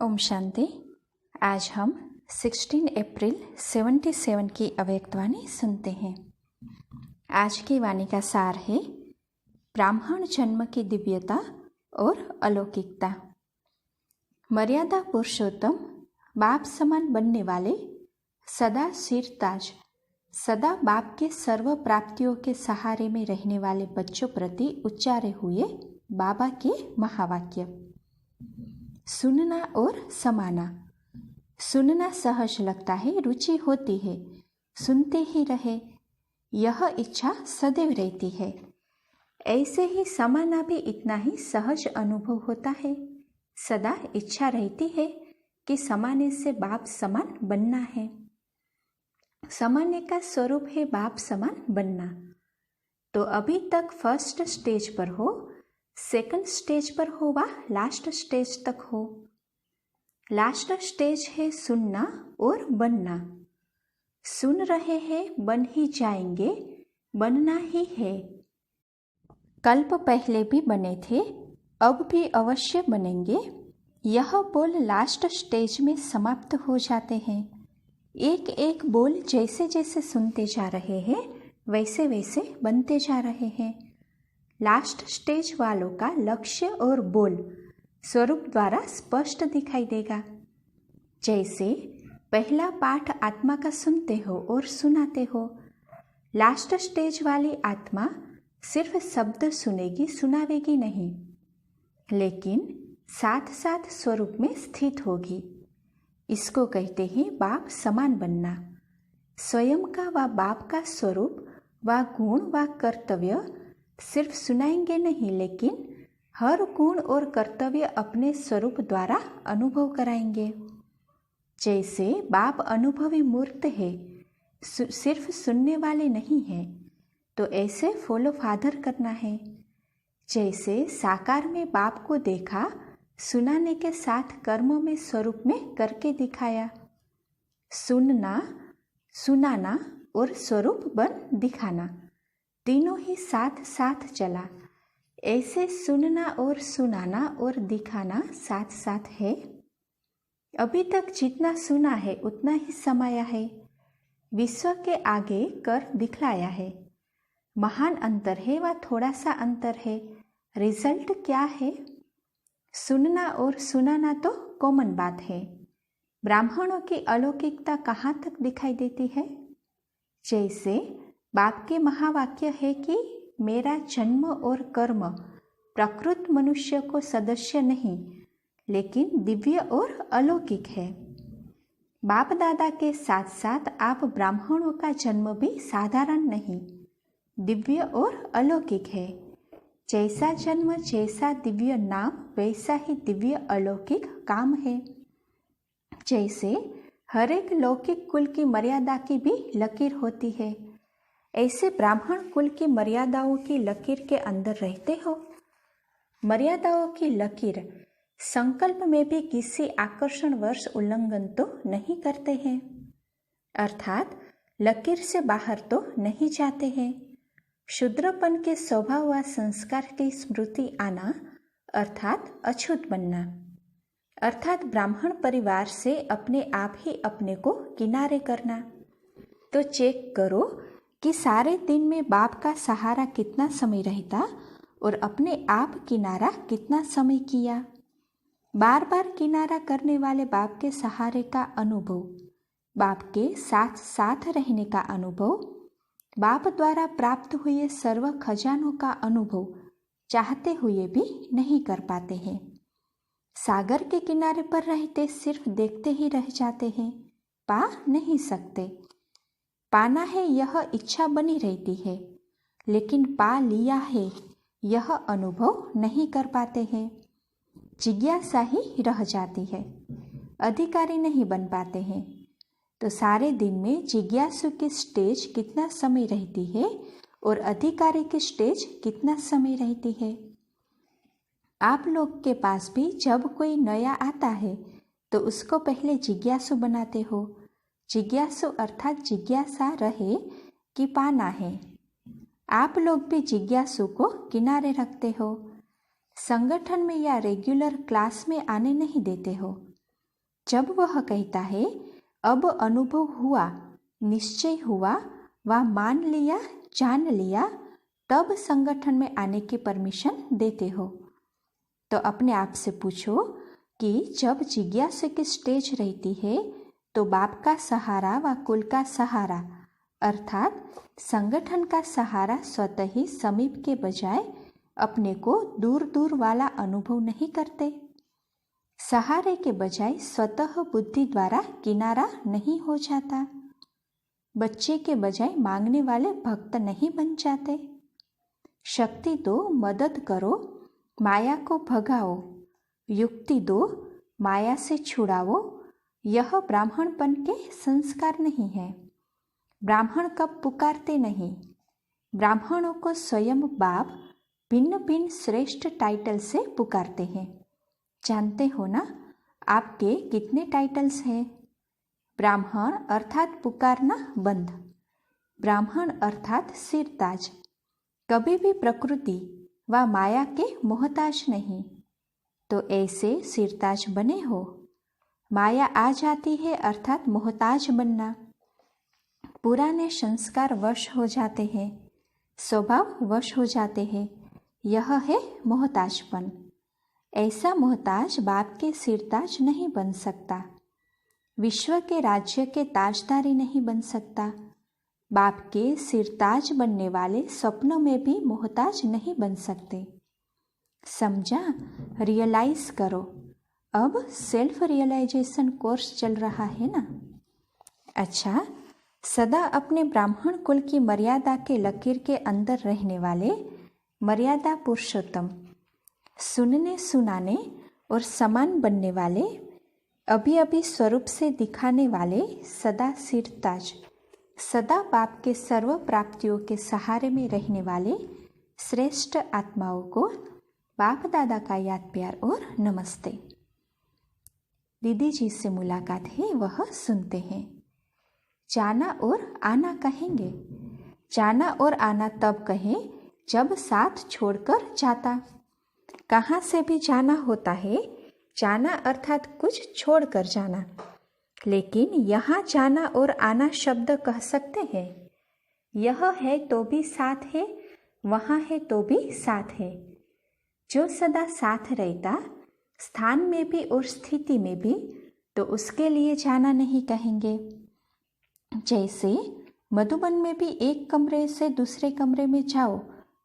ओम शांति। आज हम 16 अप्रैल 77 की अव्यक्तवाणी सुनते हैं। आज की वाणी का सार है ब्राह्मण जन्म की दिव्यता और अलौकिकता। मर्यादा पुरुषोत्तम बाप समान बनने वाले, सदा सिरताज, सदा बाप के सर्व प्राप्तियों के सहारे में रहने वाले बच्चों प्रति उच्चारे हुए बाबा के महावाक्य। सुनना और समाना। सुनना सहज लगता है, रुचि होती है, सुनते ही रहे, यह इच्छा सदैव रहती है। ऐसे ही समाना भी इतना ही सहज अनुभव होता है। सदा इच्छा रहती है कि समाने से बाप समान बनना है। समाने का स्वरूप है बाप समान बनना। तो अभी तक फर्स्ट स्टेज पर हो, सेकंड स्टेज पर हो व लास्ट स्टेज तक हो। लास्ट स्टेज है सुनना और बनना। सुन रहे हैं, बन ही जाएंगे, बनना ही है। कल्प पहले भी बने थे, अब भी अवश्य बनेंगे। यह बोल लास्ट स्टेज में समाप्त हो जाते हैं। एक एक बोल जैसे जैसे सुनते जा रहे हैं, वैसे वैसे बनते जा रहे हैं। लास्ट स्टेज वालों का लक्ष्य और बोल स्वरूप द्वारा स्पष्ट दिखाई देगा। जैसे पहला पाठ आत्मा का सुनते हो और सुनाते हो, लास्ट स्टेज वाली आत्मा सिर्फ शब्द सुनेगी, सुनावेगी नहीं, लेकिन साथ साथ स्वरूप में स्थित होगी। इसको कहते हैं बाप समान बनना। स्वयं का व बाप का स्वरूप व गुण व कर्तव्य सिर्फ सुनाएंगे नहीं, लेकिन हर गुण और कर्तव्य अपने स्वरूप द्वारा अनुभव कराएंगे। जैसे बाप अनुभवी मूर्त है, सिर्फ सुनने वाले नहीं हैं, तो ऐसे फॉलो फादर करना है। जैसे साकार में बाप को देखा, सुनाने के साथ कर्म में स्वरूप में करके दिखाया। सुनना, सुनाना और स्वरूप बन दिखाना तीनों ही साथ साथ चला। ऐसे सुनना और सुनाना और दिखाना साथ साथ है। अभी तक जितना सुना है उतना ही समाया है, विश्व के आगे कर दिखलाया है। महान अंतर है व थोड़ा सा अंतर है, रिजल्ट क्या है? सुनना और सुनाना तो कॉमन बात है। ब्राह्मणों की अलौकिकता कहाँ तक दिखाई देती है? जैसे बाप के महावाक्य है कि मेरा जन्म और कर्म प्रकृत मनुष्य को सदस्य नहीं, लेकिन दिव्य और अलौकिक है। बाप दादा के साथ साथ आप ब्राह्मणों का जन्म भी साधारण नहीं, दिव्य और अलौकिक है। जैसा जन्म, जैसा दिव्य नाम, वैसा ही दिव्य अलौकिक काम है। जैसे हर एक लौकिक कुल की मर्यादा की भी लकीर होती है, ऐसे ब्राह्मण कुल की मर्यादाओं की लकीर के अंदर रहते हो। मर्यादाओं की लकीर संकल्प में भी किसी आकर्षण वर्ष उल्लंघन तो नहीं करते हैं, अर्थात लकीर से बाहर तो नहीं जाते हैं। शूद्रपन के स्वभाव व संस्कार की स्मृति आना अर्थात अछूत बनना, अर्थात ब्राह्मण परिवार से अपने आप ही अपने को किनारे करना। तो चेक करो कि सारे दिन में बाप का सहारा कितना समय रहता और अपने आप किनारा कितना समय किया। बार बार किनारा करने वाले बाप के सहारे का अनुभव, बाप के साथ साथ रहने का अनुभव, बाप द्वारा प्राप्त हुए सर्व खजानों का अनुभव चाहते हुए भी नहीं कर पाते हैं। सागर के किनारे पर रहते सिर्फ देखते ही रह जाते हैं, पा नहीं सकते। पाना है यह इच्छा बनी रहती है, लेकिन पा लिया है यह अनुभव नहीं कर पाते हैं। जिज्ञासा ही रह जाती है, अधिकारी नहीं बन पाते हैं। तो सारे दिन में जिज्ञासु की स्टेज कितना समय रहती है और अधिकारी की स्टेज कितना समय रहती है? आप लोग के पास भी जब कोई नया आता है तो उसको पहले जिज्ञासु बनाते हो। जिज्ञासु अर्थात जिज्ञासा रहे कि पाना है। आप लोग भी जिज्ञासु को किनारे रखते हो, संगठन में या रेगुलर क्लास में आने नहीं देते हो। जब वह कहता है अब अनुभव हुआ, निश्चय हुआ व मान लिया, जान लिया, तब संगठन में आने की परमिशन देते हो। तो अपने आप से पूछो कि जब जिज्ञासु की स्टेज रहती है तो बाप का सहारा व कुल का सहारा अर्थात संगठन का सहारा स्वतः ही समीप के बजाय अपने को दूर दूर वाला अनुभव नहीं करते। सहारे के बजाय स्वतः बुद्धि द्वारा किनारा नहीं हो जाता। बच्चे के बजाय मांगने वाले भक्त नहीं बन जाते। शक्ति दो, मदद करो, माया को भगाओ, युक्ति दो, माया से छुड़ाओ। यह ब्राह्मणपन के संस्कार नहीं है। ब्राह्मण कब पुकारते नहीं। ब्राह्मणों को स्वयं बाप भिन्न भिन्न श्रेष्ठ टाइटल से पुकारते हैं। जानते हो ना आपके कितने टाइटल्स हैं? ब्राह्मण अर्थात पुकारना बंद, ब्राह्मण अर्थात सिरताज, कभी भी प्रकृति व माया के मोहताज नहीं। तो ऐसे सिरताज बने हो। माया आ जाती है अर्थात मोहताज बनना। पुराने संस्कार वश हो जाते हैं, स्वभाव वश हो जाते हैं। यह है मोहताजपन। ऐसा मोहताज बाप के सिरताज नहीं बन सकता। विश्व के राज्य के ताजदारी नहीं बन सकता। बाप के सिरताज बनने वाले स्वप्नों में भी मोहताज नहीं बन सकते। समझा? रियलाइज करो। अब सेल्फ रियलाइजेशन कोर्स चल रहा है ना। अच्छा, सदा अपने ब्राह्मण कुल की मर्यादा के लकीर के अंदर रहने वाले मर्यादा पुरुषोत्तम, सुनने सुनाने और समान बनने वाले, अभी अभी स्वरूप से दिखाने वाले सदा सिरताज, सदा बाप के सर्व प्राप्तियों के सहारे में रहने वाले श्रेष्ठ आत्माओं को बाप दादा का याद प्यार और नमस्ते। दीदी जी से मुलाकात है, वह सुनते हैं। जाना और आना कहेंगे। जाना और आना तब कहें जब साथ छोड़कर जाता। कहाँ से भी जाना होता है। जाना अर्थात कुछ छोड़कर जाना। लेकिन यहाँ जाना और आना शब्द कह सकते हैं। यह है तो भी साथ है, वहाँ है तो भी साथ है। जो सदा साथ रहता, स्थान में भी और स्थिति में भी, तो उसके लिए जाना नहीं कहेंगे। जैसे मधुबन में भी एक कमरे से दूसरे कमरे में जाओ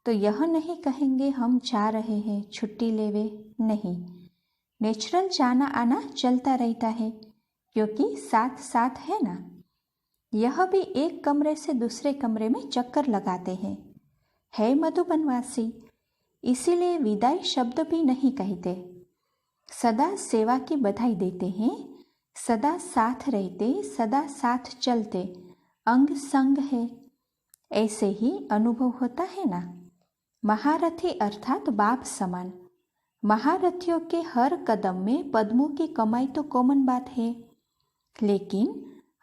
तो यह नहीं कहेंगे हम जा रहे हैं, छुट्टी लेवे, नहीं। नेचुरल जाना आना चलता रहता है क्योंकि साथ साथ है ना। यह भी एक कमरे से दूसरे कमरे में चक्कर लगाते हैं, है मधुबनवासी, इसीलिए विदाई शब्द भी नहीं कहते। सदा सेवा की बधाई देते हैं, सदा साथ रहते, सदा साथ चलते, अंग संग है। ऐसे ही अनुभव होता है ना। महारथी अर्थात बाप समान। महारथियों के हर कदम में पद्मों की कमाई तो कॉमन बात है, लेकिन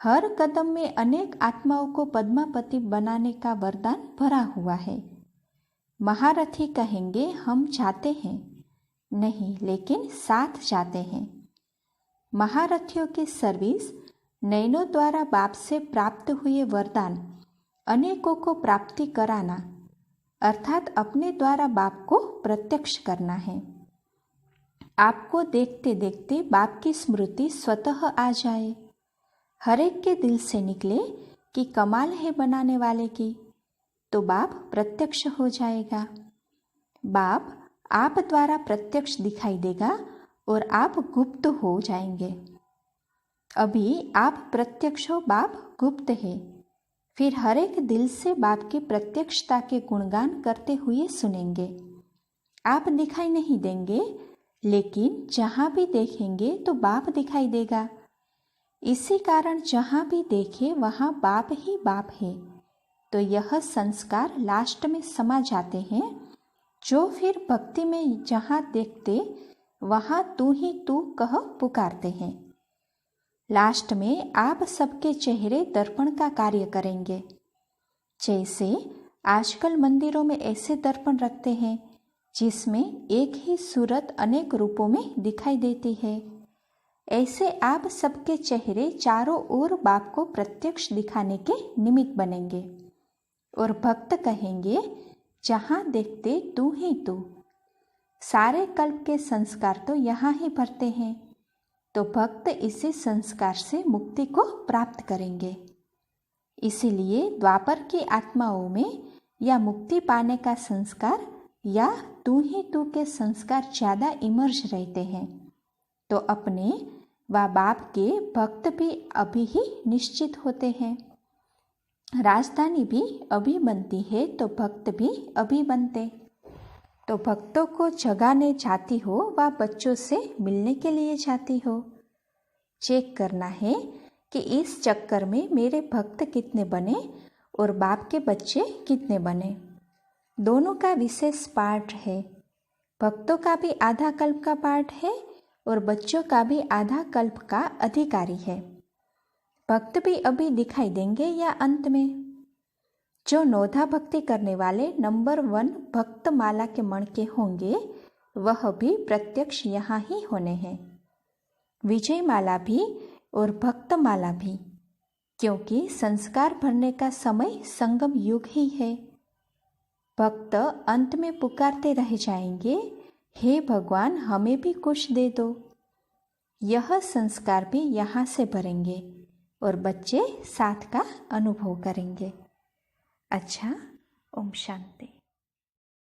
हर कदम में अनेक आत्माओं को पद्मापति बनाने का वरदान भरा हुआ है। महारथी कहेंगे हम जाते हैं, नहीं, लेकिन साथ जाते हैं। महारथियों की सर्विस नैनों द्वारा बाप से प्राप्त हुए वरदान अनेकों को प्राप्ति कराना अर्थात अपने द्वारा बाप को प्रत्यक्ष करना है। आपको देखते देखते बाप की स्मृति स्वतः आ जाए, हर एक के दिल से निकले कि कमाल है बनाने वाले की, तो बाप प्रत्यक्ष हो जाएगा। बाप आप द्वारा प्रत्यक्ष दिखाई देगा और आप गुप्त हो जाएंगे। अभी आप प्रत्यक्ष हो, बाप गुप्त है। फिर हर एक दिल से बाप की प्रत्यक्षता के गुणगान करते हुए सुनेंगे। आप दिखाई नहीं देंगे, लेकिन जहाँ भी देखेंगे तो बाप दिखाई देगा। इसी कारण जहाँ भी देखे वहाँ बाप ही बाप है। तो यह संस्कार लास्ट में समा जाते हैं, जो फिर भक्ति में जहाँ देखते वहाँ तू ही तू कह पुकारते हैं। लास्ट में आप सबके चेहरे दर्पण का कार्य करेंगे। जैसे आजकल मंदिरों में ऐसे दर्पण रखते हैं जिसमें एक ही सूरत अनेक रूपों में दिखाई देती है। ऐसे आप सबके चेहरे चारों ओर बाप को प्रत्यक्ष दिखाने के निमित्त बनेंगे और भक्त कहेंगे, जहाँ देखते तू ही तू। सारे कल्प के संस्कार तो यहाँ ही भरते हैं, तो भक्त इसी संस्कार से मुक्ति को प्राप्त करेंगे। इसीलिए द्वापर की आत्माओं में या मुक्ति पाने का संस्कार या तू ही तू के संस्कार ज़्यादा इमर्ज रहते हैं, तो अपने व बाप के भक्त भी अभी ही निश्चित होते हैं। राजधानी भी अभी बनती है तो भक्त भी अभी बनते। तो भक्तों को जगाने जाती हो व बच्चों से मिलने के लिए जाती हो। चेक करना है कि इस चक्कर में मेरे भक्त कितने बने और बाप के बच्चे कितने बने। दोनों का विशेष पार्ट है। भक्तों का भी आधा कल्प का पार्ट है और बच्चों का भी आधा कल्प का अधिकारी है। भक्त भी अभी दिखाई देंगे या अंत में। जो नौधा भक्ति करने वाले नंबर 1 भक्त माला के मण के होंगे, वह भी प्रत्यक्ष यहाँ ही होने हैं। विजय माला भी और भक्त माला भी, क्योंकि संस्कार भरने का समय संगम युग ही है। भक्त अंत में पुकारते रह जाएंगे, हे भगवान हमें भी कुछ दे दो। यह संस्कार भी यहाँ से भरेंगे और बच्चे साथ का अनुभव करेंगे। अच्छा, ओम शांति।